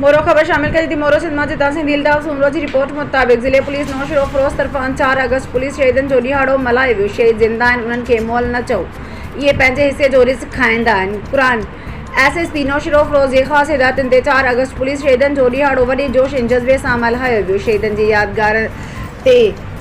मोरो खबर शामिल करी थी। मोरो सिंध जे तहसील दिलदार सुमरो की रिपोर्ट मुताबिक जिले पुलिस नोशहरो फिरोज तरफान 4 अगस्त पुलिस शहीदन जो ॾिहाड़ो मल्हायो। शहीद जिंदा आहिनि, उन्हनि खे मोल न चओ, इहे पंहिंजे हिसे जो रिस्क खाईंदा आहिनि। कुरान एसएसपी नोशहरो फिरोज जे ख़ासि हिदायतुनि ते 4 अगस्त पुलिस शहीदन जो ॾिहाड़ो वॾे जोश ऐं जज़्बे सां मल्हायो वियो। शहीदन जी यादगार ते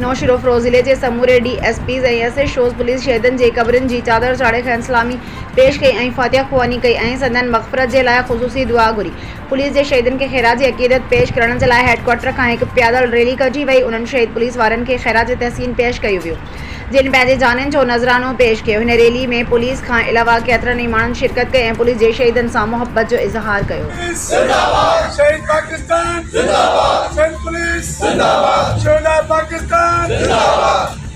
नौशहरो फिरोज ज़िले जे समूरे DSPs ऐं एसएचओस पुलिस शहीदन जे क़बरनि जी चादर चाढ़े खेनि सलामी पेश कई ऐं फातह ख़्वानी कई ऐं संदन मग़फ़रत जे लाइ ख़ुसूसी दुआ घुरी। पुलिस जे शहीदन खे ख़ैरात जी अक़ीदत पेश करण जे लाइ हेडक्वार्टर खां हिकु पैदल रैली कढी वई। उन्हनि शहीद पुलिस वारनि खे ख़ैरात जी तहसीन पेश कयो वियो, जिन पंहिंजे जाननि जो नज़रानो पेश कयो। हिन रैली में पुलिस खां अलावा केतिरनि ई माण्हुनि शिरकत कई ऐं पुलिस जे शहीदनि सां मुहबत जो इज़हार कयो। शहीद पाकिस्तान जिंदाबाद, शहीद पुलिस जिंदाबाद, शहीद पाकिस्तान जिंदाबाद।